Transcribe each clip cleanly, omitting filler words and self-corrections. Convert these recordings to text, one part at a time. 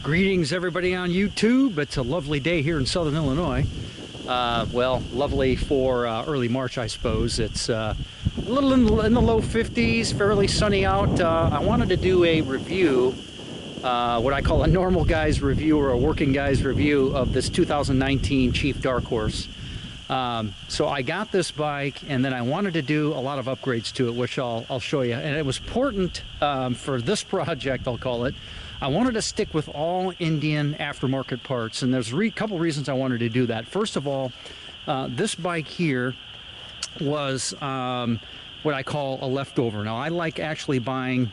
Greetings everybody on YouTube. It's a lovely day here in Southern Illinois. Well, lovely for early March, I suppose. It's a little in the low 50s, fairly sunny out. I wanted to do a review, what I call a normal guy's review or a working guy's review of this 2019 Chief Dark Horse. So I got this bike and then I wanted to do a lot of upgrades to it, which I'll show you. And it was important for this project, I'll call it. I wanted to stick with all Indian aftermarket parts, and there's a couple reasons I wanted to do that. First of all, this bike here was what I call a leftover. Now, I like actually buying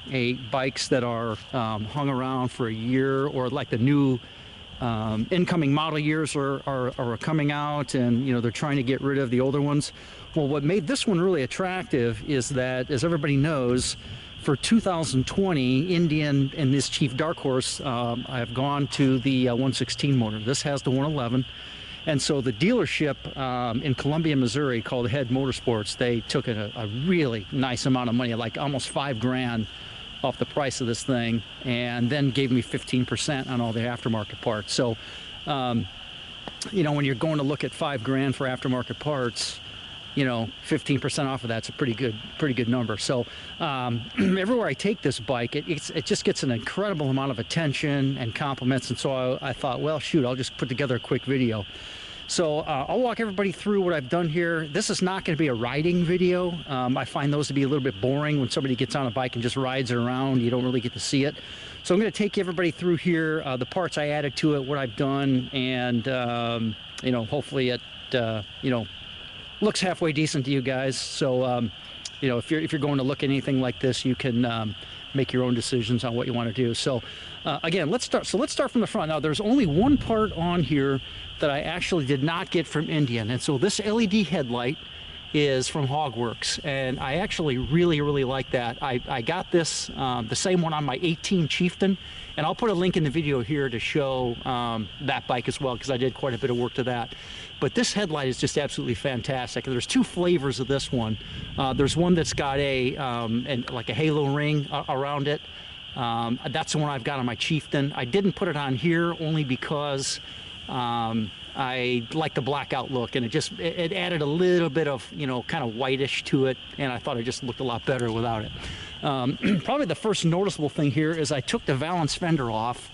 bikes that are hung around for a year, or like the new incoming model years are coming out, and you know they're trying to get rid of the older ones. Well, what made this one really attractive is that, as everybody knows, for 2020 Indian and this Chief Dark Horse, I've gone to the 116 motor. This has the 111, and so the dealership in Columbia, Missouri, called Head Motorsports, they took a really nice amount of money, like almost $5 grand off the price of this thing, and then gave me 15% on all the aftermarket parts. So you know, when you're going to look at $5 grand for aftermarket parts, you know, 15% off of that's a pretty good number. So everywhere I take this bike, it just gets an incredible amount of attention and compliments. And so I thought, well, shoot, I'll just put together a quick video. So I'll walk everybody through what I've done here. This is not going to be a riding video. I find those to be a little bit boring. When somebody gets on a bike and just rides it around, you don't really get to see it. So I'm going to take everybody through here, the parts I added to it, what I've done, and you know, hopefully it you know, looks halfway decent to you guys. So you know, if you're going to look at anything like this, you can make your own decisions on what you want to do. So again, let's start from the front. Now, there's only one part on here that I actually did not get from Indian, and so this LED headlight is from Hogworks, and I actually really like that. I got this, the same one on my 18 Chieftain, and I'll put a link in the video here to show that bike as well, because I did quite a bit of work to that. But this headlight is just absolutely fantastic. There's two flavors of this one. There's one that's got like a halo ring around it. That's the one I've got on my Chieftain. I didn't put it on here only because I like the blackout look, and it added a little bit of, you know, kind of whitish to it, and I thought it just looked a lot better without it. Probably the first noticeable thing here is I took the valance fender off,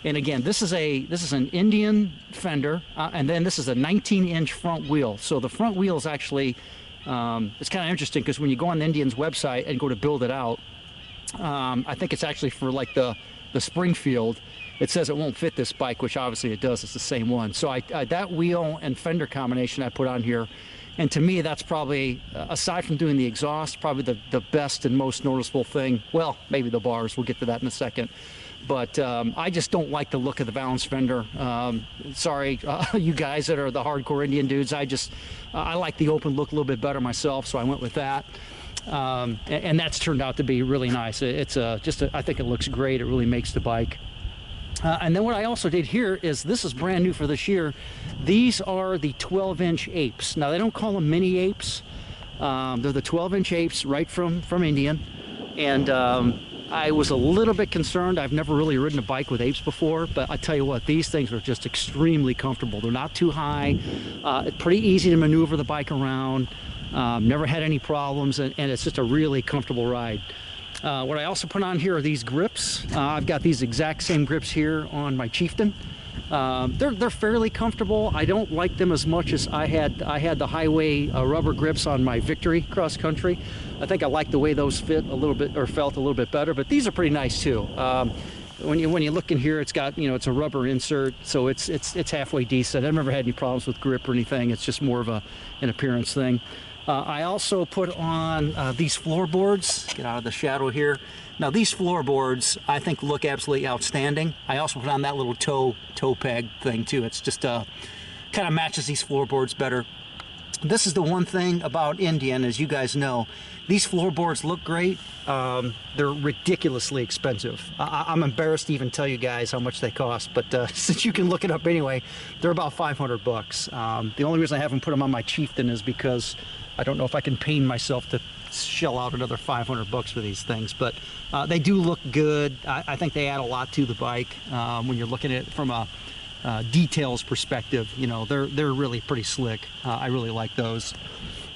and again, this is an Indian fender, and then this is a 19-inch front wheel. So the front wheel is actually it's kind of interesting, because when you go on the Indian's website and go to build it out, I think it's actually for like the Springfield. It says it won't fit this bike, which obviously it does. It's the same one. So that wheel and fender combination I put on here, and to me that's probably, aside from doing the exhaust, probably the best and most noticeable thing. Well, maybe the bars, we'll get to that in a second. But I just don't like the look of the valance fender. Sorry, you guys that are the hardcore Indian dudes. I like the open look a little bit better myself, so I went with that. And that's turned out to be really nice. I think it looks great. It really makes the bike. And then what I also did here is, this is brand new for this year. These are the 12-inch Apes. Now, they don't call them mini Apes. They're the 12-inch Apes right from Indian. And I was a little bit concerned. I've never really ridden a bike with Apes before, but I tell you what, these things are just extremely comfortable. They're not too high. It's pretty easy to maneuver the bike around. Never had any problems, and it's just a really comfortable ride. What I also put on here are these grips. I've got these exact same grips here on my Chieftain. They're fairly comfortable. I don't like them as much as I had the highway rubber grips on my Victory cross country. I think I like the way those fit a little bit, or felt a little bit better, but these are pretty nice too. When you look in here, it's got, you know, it's a rubber insert, so it's halfway decent. I've never had any problems with grip or anything. It's just more of an appearance thing. I also put on these floorboards. Get out of the shadow here. Now, these floorboards I think look absolutely outstanding. I also put on that little toe peg thing too. It's just kind of matches these floorboards better. This is the one thing about Indian, as you guys know. These floorboards look great. They're ridiculously expensive. I'm embarrassed to even tell you guys how much they cost, but since you can look it up anyway, they're about $500 bucks. The only reason I haven't put them on my Chieftain is because I don't know if I can pain myself to shell out another 500 bucks for these things, but they do look good. I think they add a lot to the bike when you're looking at it from a details perspective. You know, they're really pretty slick. I really like those.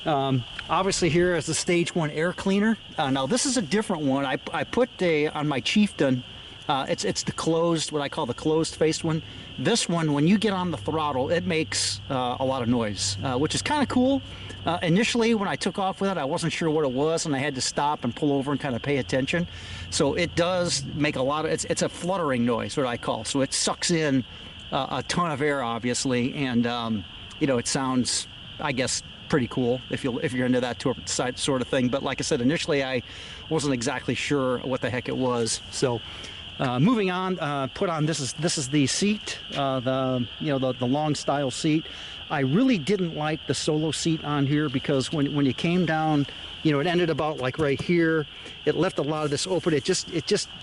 Obviously here is the Stage 1 air cleaner. Now this is a different one. I put on my Chieftain. It's the closed, what I call the closed faced one. This one, when you get on the throttle, it makes a lot of noise, which is kind of cool. Initially, when I took off with it, I wasn't sure what it was, and I had to stop and pull over and kind of pay attention. So it does make a lot of, it's a fluttering noise, what I call. So it sucks in a ton of air, obviously, and you know, it sounds, I guess, pretty cool if you're into that sort of thing. But like I said, initially I wasn't exactly sure what the heck it was. So moving on, put on this is the seat, the long style seat. I really didn't like the solo seat on here because when you came down, you know, it ended about like right here. It left a lot of this open. It just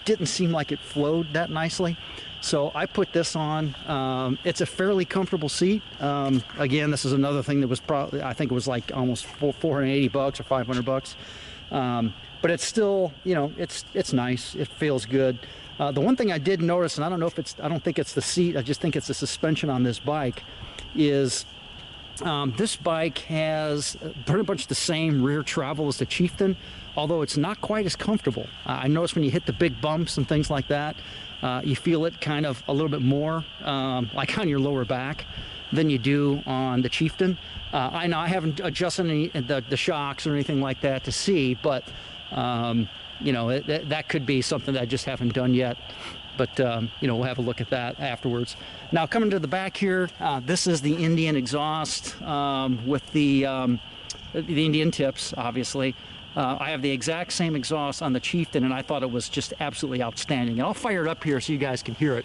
didn't seem like it flowed that nicely. So I put this on. It's a fairly comfortable seat. Again, this is another thing that was probably, I think it was like almost 480 bucks or 500 bucks. But it's still, you know, it's nice. It feels good. The one thing I did notice, and I don't know if I don't think it's the seat, I just think it's the suspension on this bike, is this bike has pretty much the same rear travel as the Chieftain, although it's not quite as comfortable. I noticed when you hit the big bumps and things like that, you feel it kind of a little bit more like on your lower back than you do on the Chieftain. I know I haven't adjusted any the shocks or anything like that to see, but you know, that could be something that I just haven't done yet. But you know, we'll have a look at that afterwards. Now, coming to the back here, this is the Indian exhaust with the Indian tips, obviously. I have the exact same exhaust on the Chieftain, and I thought it was just absolutely outstanding. And I'll fire it up here so you guys can hear it.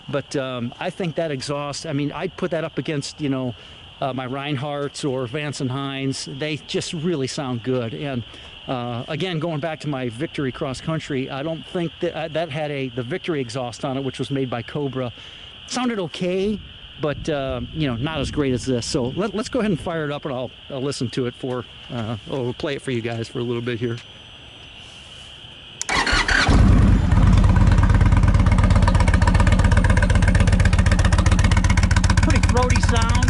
But I think that exhaust, I mean, I'd put that up against, you know, my Reinhardts or Vance and Hines. They just really sound good. And again, going back to my Victory cross country, I don't think that that had the Victory exhaust on it, which was made by Cobra. It sounded okay, but you know, not as great as this. So let's go ahead and fire it up, and I'll listen to it for, we'll play it for you guys for a little bit here. Pretty throaty sound.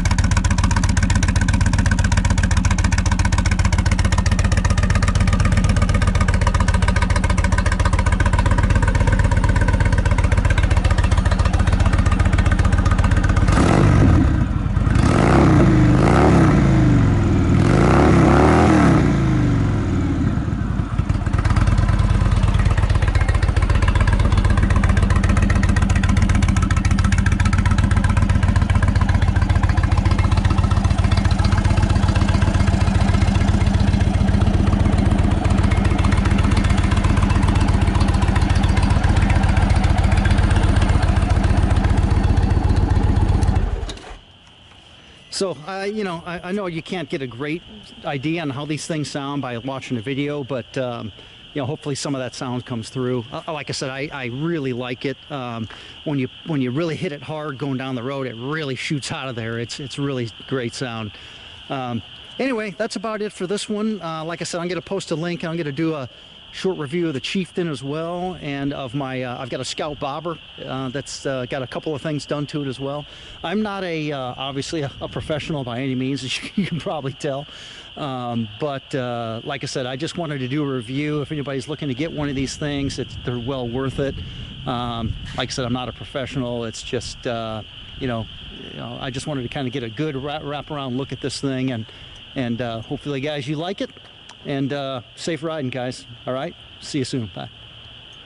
So, you know, I know you can't get a great idea on how these things sound by watching a video, but, you know, hopefully some of that sound comes through. Like I said, I really like it. When you really hit it hard going down the road, it really shoots out of there. It's really great sound. Anyway, that's about it for this one. Like I said, I'm going to post a link, and I'm going to do a short review of the Chieftain as well, and of my I've got a Scout Bobber that's got a couple of things done to it as well. I'm not obviously a professional by any means, as you can probably tell, but like I said, I just wanted to do a review. If anybody's looking to get one of these things, they're well worth it. Like I said, I'm not a professional. It's just you know, I just wanted to kind of get a good wrap around look at this thing, and hopefully guys, you like it. And safe riding, guys. All right, see you soon. Bye.